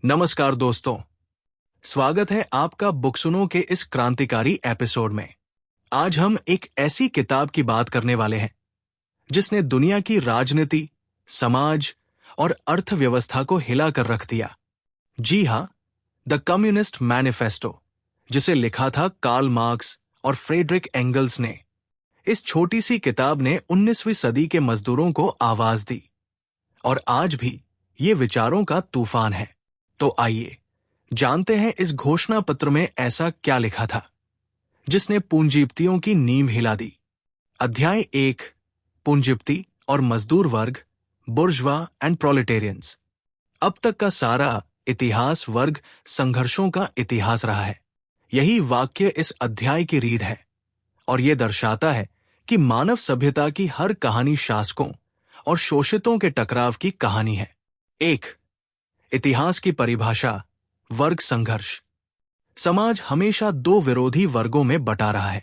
नमस्कार दोस्तों, स्वागत है आपका बुकसुनो के इस क्रांतिकारी एपिसोड में। आज हम एक ऐसी किताब की बात करने वाले हैं जिसने दुनिया की राजनीति, समाज और अर्थव्यवस्था को हिला कर रख दिया। जी हां, द कम्युनिस्ट मैनिफेस्टो, जिसे लिखा था कार्ल मार्क्स और फ्रेडरिक एंगल्स ने। इस छोटी सी किताब ने 19वीं सदी के मजदूरों को आवाज दी और आज भी ये विचारों का तूफान है। तो आइए जानते हैं इस घोषणा पत्र में ऐसा क्या लिखा था जिसने पूंजीपतियों की नींव हिला दी। अध्याय 1, पूंजीपति और मजदूर वर्ग, बुर्जवा एंड प्रोलेटेरियंस। अब तक का सारा इतिहास वर्ग संघर्षों का इतिहास रहा है। यही वाक्य इस अध्याय की रीढ़ है और यह दर्शाता है कि मानव सभ्यता की हर कहानी शासकों और शोषितों के टकराव की कहानी है। 1, इतिहास की परिभाषा, वर्ग संघर्ष। समाज हमेशा दो विरोधी वर्गों में बटा रहा है।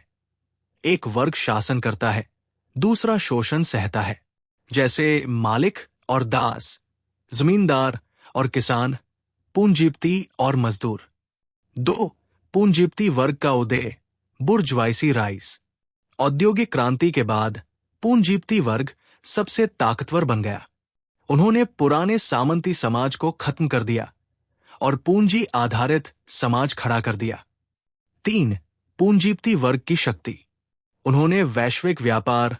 एक वर्ग शासन करता है, दूसरा शोषण सहता है, जैसे मालिक और दास, जमींदार और किसान, पूंजीपति और मजदूर। 2, पूंजीपति वर्ग का उदय, बुर्जवाइसी राइज। औद्योगिक क्रांति के बाद पूंजीपति वर्ग सबसे ताकतवर बन गया। उन्होंने पुराने सामंती समाज को खत्म कर दिया और पूंजी आधारित समाज खड़ा कर दिया। 3, पूंजीपति वर्ग की शक्ति। उन्होंने वैश्विक व्यापार,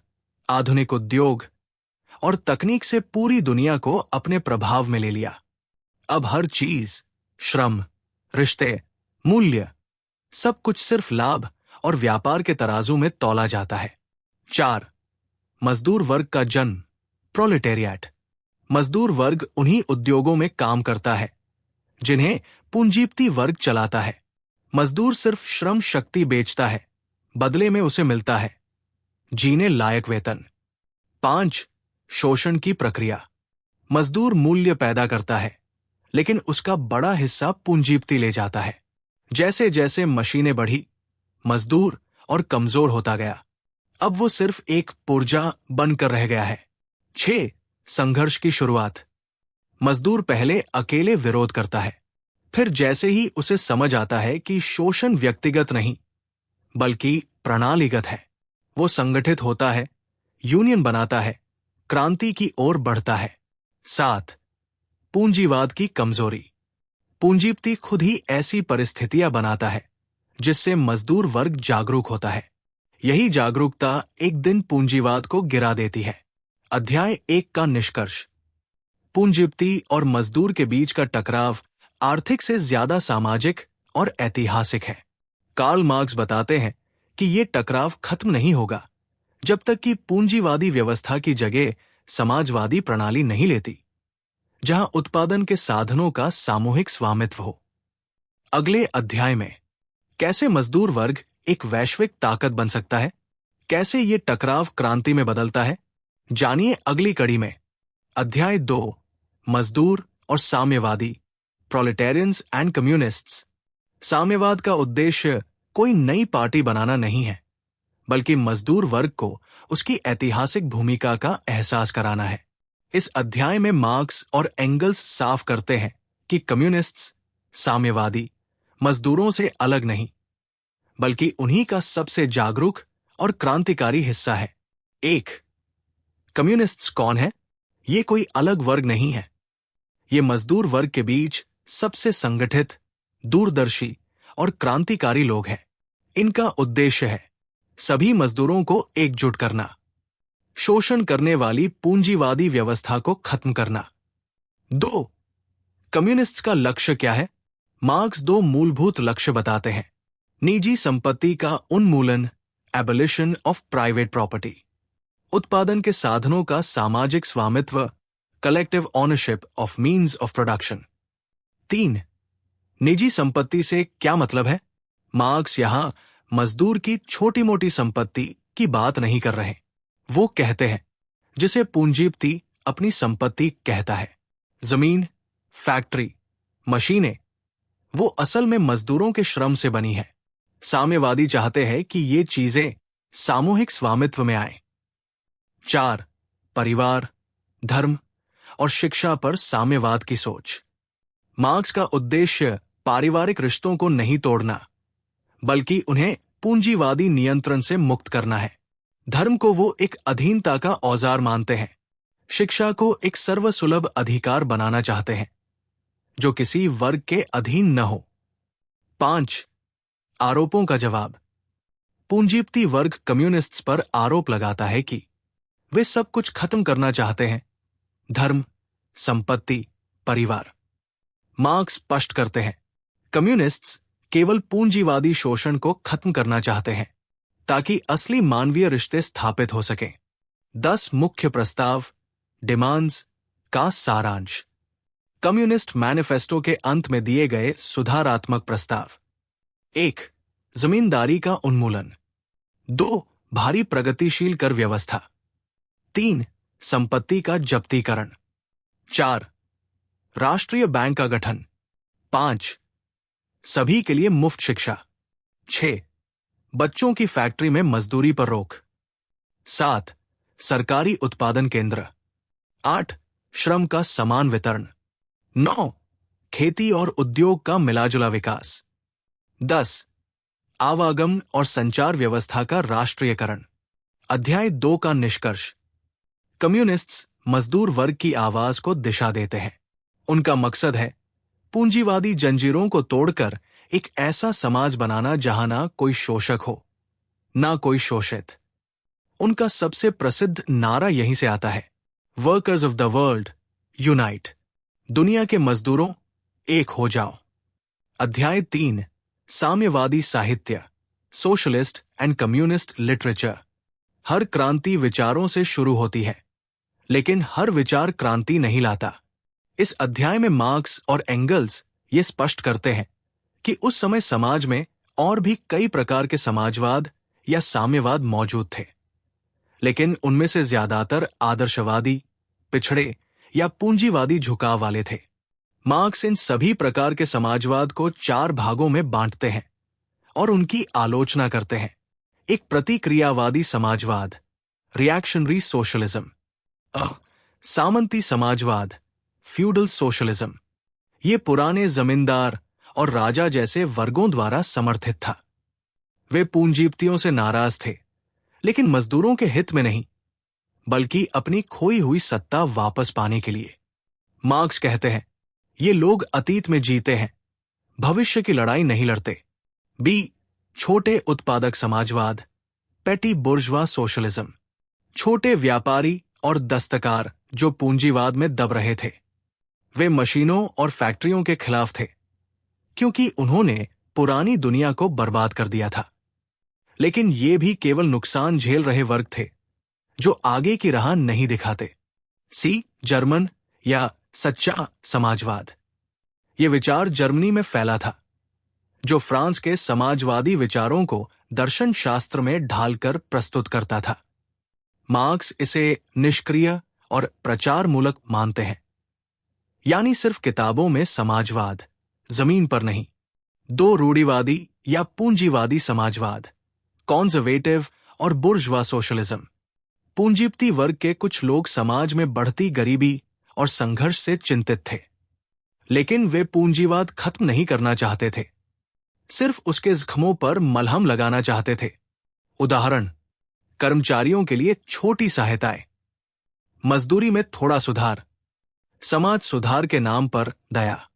आधुनिक उद्योग और तकनीक से पूरी दुनिया को अपने प्रभाव में ले लिया। अब हर चीज, श्रम, रिश्ते, मूल्य, सब कुछ सिर्फ लाभ और व्यापार के तराजू में तौला जाता है। 4, मजदूर वर्ग का जन्म, प्रोलेटेरिएट। मजदूर वर्ग उन्हीं उद्योगों में काम करता है जिन्हें पूंजीपति वर्ग चलाता है। मजदूर सिर्फ श्रम शक्ति बेचता है, बदले में उसे मिलता है जीने लायक वेतन। 5, शोषण की प्रक्रिया। मजदूर मूल्य पैदा करता है, लेकिन उसका बड़ा हिस्सा पूंजीपति ले जाता है। जैसे जैसे मशीनें बढ़ी, मजदूर और कमजोर होता गया। अब वो सिर्फ एक पुर्जा बनकर रह गया है। 6, संघर्ष की शुरुआत। मजदूर पहले अकेले विरोध करता है, फिर जैसे ही उसे समझ आता है कि शोषण व्यक्तिगत नहीं बल्कि प्रणालीगत है, वो संगठित होता है, यूनियन बनाता है, क्रांति की ओर बढ़ता है। 7, पूंजीवाद की कमजोरी। पूंजीपति खुद ही ऐसी परिस्थितियां बनाता है जिससे मजदूर वर्ग जागरूक होता है। यही जागरूकता एक दिन पूंजीवाद को गिरा देती है। अध्याय 1 का निष्कर्ष। पूंजीपति और मजदूर के बीच का टकराव आर्थिक से ज्यादा सामाजिक और ऐतिहासिक है। कार्ल मार्क्स बताते हैं कि ये टकराव खत्म नहीं होगा जब तक कि पूंजीवादी व्यवस्था की जगह समाजवादी प्रणाली नहीं लेती, जहां उत्पादन के साधनों का सामूहिक स्वामित्व हो। अगले अध्याय में कैसे मजदूर वर्ग एक वैश्विक ताकत बन सकता है, कैसे ये टकराव क्रांति में बदलता है, जानिए अगली कड़ी में। अध्याय 2, मजदूर और साम्यवादी, प्रोलेटेरियंस एंड कम्युनिस्ट्स। साम्यवाद का उद्देश्य कोई नई पार्टी बनाना नहीं है, बल्कि मजदूर वर्ग को उसकी ऐतिहासिक भूमिका का एहसास कराना है। इस अध्याय में मार्क्स और एंगल्स साफ करते हैं कि कम्युनिस्ट्स, साम्यवादी, मजदूरों से अलग नहीं, बल्कि उन्हीं का सबसे जागरूक और क्रांतिकारी हिस्सा है। 1, कम्युनिस्ट्स कौन है? ये कोई अलग वर्ग नहीं है। ये मजदूर वर्ग के बीच सबसे संगठित, दूरदर्शी और क्रांतिकारी लोग हैं। इनका उद्देश्य है सभी मजदूरों को एकजुट करना, शोषण करने वाली पूंजीवादी व्यवस्था को खत्म करना। 2, कम्युनिस्ट्स का लक्ष्य क्या है? मार्क्स 2 मूलभूत लक्ष्य बताते हैं। निजी संपत्ति का उन्मूलन, एबोलिशन ऑफ प्राइवेट प्रॉपर्टी। उत्पादन के साधनों का सामाजिक स्वामित्व, collective ownership of means of production. 3, निजी संपत्ति से क्या मतलब है? मार्क्स यहां मजदूर की छोटी मोटी संपत्ति की बात नहीं कर रहे। वो कहते हैं जिसे पूंजीपति अपनी संपत्ति कहता है, जमीन, फैक्ट्री, मशीनें, वो असल में मजदूरों के श्रम से बनी है। साम्यवादी चाहते हैं कि ये चीजें सामूहिक स्वामित्व में आए। 4, परिवार, धर्म और शिक्षा पर साम्यवाद की सोच। मार्क्स का उद्देश्य पारिवारिक रिश्तों को नहीं तोड़ना, बल्कि उन्हें पूंजीवादी नियंत्रण से मुक्त करना है। धर्म को वो एक अधीनता का औजार मानते हैं। शिक्षा को एक सर्वसुलभ अधिकार बनाना चाहते हैं, जो किसी वर्ग के अधीन न हो। 5. आरोपों का जवाब। पूंजीपति वर्ग कम्युनिस्ट्स पर आरोप लगाता है कि वे सब कुछ खत्म करना चाहते हैं, धर्म, संपत्ति, परिवार। मार्क्स स्पष्ट करते हैं, कम्युनिस्ट्स केवल पूंजीवादी शोषण को खत्म करना चाहते हैं, ताकि असली मानवीय रिश्ते स्थापित हो सकें। 10 मुख्य प्रस्ताव, डिमांड्स का सारांश। कम्युनिस्ट मैनिफेस्टो के अंत में दिए गए सुधारात्मक प्रस्ताव। 1. जमींदारी का उन्मूलन। 2. भारी प्रगतिशील कर व्यवस्था। 3. संपत्ति का जब्तीकरण। 4. राष्ट्रीय बैंक का गठन। 5. सभी के लिए मुफ्त शिक्षा। 6. बच्चों की फैक्ट्री में मजदूरी पर रोक। 7. सरकारी उत्पादन केंद्र। 8. श्रम का समान वितरण। 9. खेती और उद्योग का मिलाजुला विकास। 10. आवागमन और संचार व्यवस्था का राष्ट्रीयकरण। अध्याय 2 का निष्कर्ष। कम्युनिस्ट्स मजदूर वर्ग की आवाज को दिशा देते हैं। उनका मकसद है पूंजीवादी जंजीरों को तोड़कर एक ऐसा समाज बनाना जहां ना कोई शोषक हो, ना कोई शोषित। उनका सबसे प्रसिद्ध नारा यहीं से आता है, workers of the world unite. दुनिया के मजदूरों, एक हो जाओ। अध्याय 3, साम्यवादी साहित्य, सोशलिस्ट एंड कम्युनिस्ट लिटरेचर। हर क्रांति विचारों से शुरू होती है, लेकिन हर विचार क्रांति नहीं लाता। इस अध्याय में मार्क्स और एंगल्स ये स्पष्ट करते हैं कि उस समय समाज में और भी कई प्रकार के समाजवाद या साम्यवाद मौजूद थे, लेकिन उनमें से ज्यादातर आदर्शवादी, पिछड़े या पूंजीवादी झुकाव वाले थे। मार्क्स इन सभी प्रकार के समाजवाद को 4 भागों में बांटते हैं और उनकी आलोचना करते हैं। एक प्रतिक्रियावादी समाजवाद, रिएक्शनरी सोशलिज्म। सामंती समाजवाद, फ्यूडल सोशलिज्म। ये पुराने जमींदार और राजा जैसे वर्गों द्वारा समर्थित था। वे पूंजीपतियों से नाराज थे, लेकिन मजदूरों के हित में नहीं, बल्कि अपनी खोई हुई सत्ता वापस पाने के लिए। मार्क्स कहते हैं, ये लोग अतीत में जीते हैं, भविष्य की लड़ाई नहीं लड़ते। बी. छोटे उत्पादक समाजवाद, पेटी बुर्जवा सोशलिज्म। छोटे व्यापारी और दस्तकार जो पूंजीवाद में दब रहे थे। वे मशीनों और फैक्ट्रियों के खिलाफ थे, क्योंकि उन्होंने पुरानी दुनिया को बर्बाद कर दिया था। लेकिन ये भी केवल नुकसान झेल रहे वर्ग थे, जो आगे की राह नहीं दिखाते। सी. जर्मन या सच्चा समाजवाद। ये विचार जर्मनी में फैला था, जो फ्रांस के समाजवादी विचारों को दर्शन शास्त्र में ढालकर प्रस्तुत करता था। मार्क्स इसे निष्क्रिय और प्रचार मूलक मानते हैं, यानी सिर्फ किताबों में समाजवाद, जमीन पर नहीं। 2 रूढ़िवादी या पूंजीवादी समाजवाद, कॉन्जर्वेटिव और बुर्जवा सोशलिज्म। पूंजीपति वर्ग के कुछ लोग समाज में बढ़ती गरीबी और संघर्ष से चिंतित थे, लेकिन वे पूंजीवाद खत्म नहीं करना चाहते थे, सिर्फ उसके जख्मों पर मलहम लगाना चाहते थे। उदाहरण, कर्मचारियों के लिए छोटी सहायताएं, मजदूरी में थोड़ा सुधार, समाज सुधार के नाम पर दया।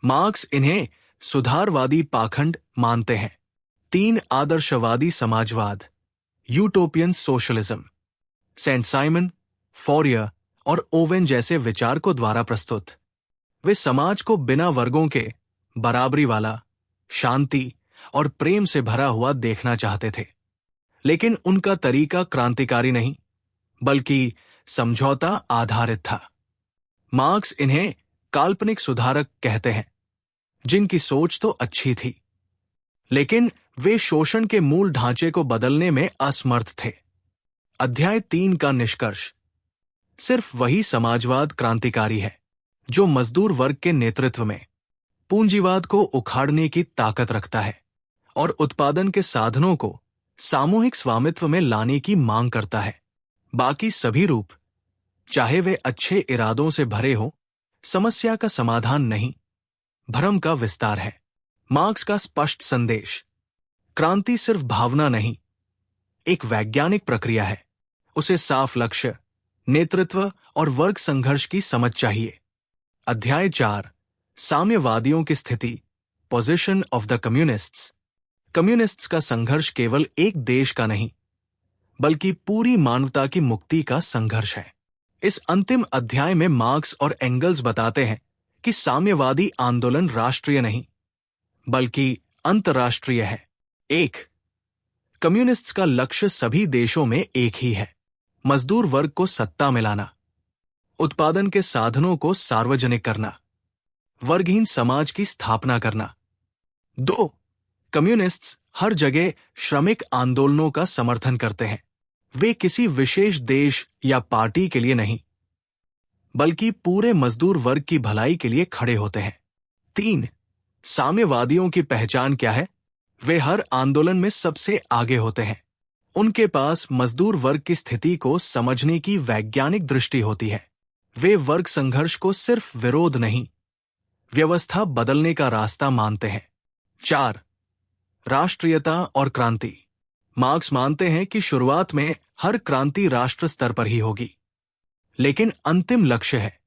मार्क्स इन्हें सुधारवादी पाखंड मानते हैं। 3 आदर्शवादी समाजवाद, utopian socialism. Saint Simon, Fourier और ओवेन जैसे विचारकों द्वारा प्रस्तुत। वे समाज को बिना वर्गों के बराबरी वाला, शांति और प्रेम से भरा हुआ देखना चाहते थे, लेकिन उनका तरीका क्रांतिकारी नहीं, बल्कि समझौता आधारित था। मार्क्स इन्हें काल्पनिक सुधारक कहते हैं, जिनकी सोच तो अच्छी थी, लेकिन वे शोषण के मूल ढांचे को बदलने में असमर्थ थे। अध्याय 3 का निष्कर्ष। सिर्फ वही समाजवाद क्रांतिकारी है जो मजदूर वर्ग के नेतृत्व में पूंजीवाद को उखाड़ने की ताकत रखता है और उत्पादन के साधनों को सामूहिक स्वामित्व में लाने की मांग करता है। बाकी सभी रूप, चाहे वे अच्छे इरादों से भरे हों, समस्या का समाधान नहीं, भ्रम का विस्तार है। मार्क्स का स्पष्ट संदेश, क्रांति सिर्फ भावना नहीं, एक वैज्ञानिक प्रक्रिया है। उसे साफ लक्ष्य, नेतृत्व और वर्ग संघर्ष की समझ चाहिए। अध्याय 4, साम्यवादियों की स्थिति, position of the communists. Communists का संघर्ष केवल एक देश का नहीं, बल्कि पूरी मानवता की मुक्ति का संघर्ष है। इस अंतिम अध्याय में मार्क्स और एंगल्स बताते हैं कि साम्यवादी आंदोलन राष्ट्रीय नहीं, बल्कि अंतर्राष्ट्रीय है। 1, कम्युनिस्ट्स का लक्ष्य सभी देशों में एक ही है, मजदूर वर्ग को सत्ता में लाना, उत्पादन के साधनों को सार्वजनिक करना, वर्गहीन समाज की स्थापना करना। 2, कम्युनिस्ट्स हर जगह श्रमिक आंदोलनों का समर्थन करते हैं। वे किसी विशेष देश या पार्टी के लिए नहीं, बल्कि पूरे मजदूर वर्ग की भलाई के लिए खड़े होते हैं। 3, साम्यवादियों की पहचान क्या है? वे हर आंदोलन में सबसे आगे होते हैं। उनके पास मजदूर वर्ग की स्थिति को समझने की वैज्ञानिक दृष्टि होती है। वे वर्ग संघर्ष को सिर्फ विरोध नहीं, व्यवस्था बदलने का रास्ता मानते हैं। 4, राष्ट्रीयता और क्रांति। मार्क्स मानते हैं कि शुरुआत में हर क्रांति राष्ट्र स्तर पर ही होगी, लेकिन अंतिम लक्ष्य है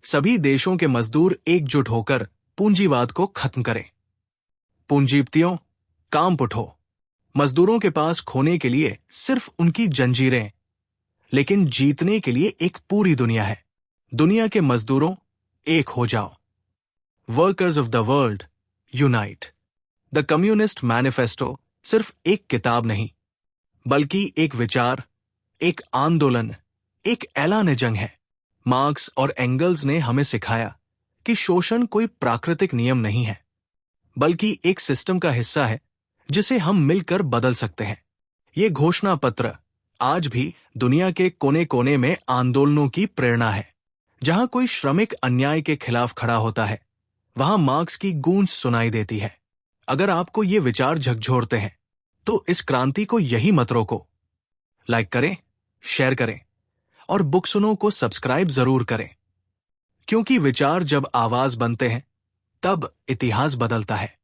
सभी देशों के मजदूर एकजुट होकर पूंजीवाद को खत्म करें। पूंजीपतियों, काम उठो। मजदूरों के पास खोने के लिए सिर्फ उनकी जंजीरें, लेकिन जीतने के लिए एक पूरी दुनिया है। दुनिया के मजदूरों, एक हो जाओ। Workers of the world, unite. The communist manifesto सिर्फ एक किताब नहीं, बल्कि एक विचार, एक आंदोलन, एक ऐलान जंग है। मार्क्स और एंगल्स ने हमें सिखाया कि शोषण कोई प्राकृतिक नियम नहीं है, बल्कि एक सिस्टम का हिस्सा है जिसे हम मिलकर बदल सकते हैं। ये घोषणा पत्र आज भी दुनिया के कोने कोने में आंदोलनों की प्रेरणा है। जहां कोई श्रमिक अन्याय के खिलाफ खड़ा होता है, वहां मार्क्स की गूंज सुनाई देती है। अगर आपको ये विचार झकझोरते हैं, तो इस क्रांति को यही मत रोको। लाइक करें, शेयर करें और बुक सुनो को सब्सक्राइब जरूर करें, क्योंकि विचार जब आवाज बनते हैं, तब इतिहास बदलता है।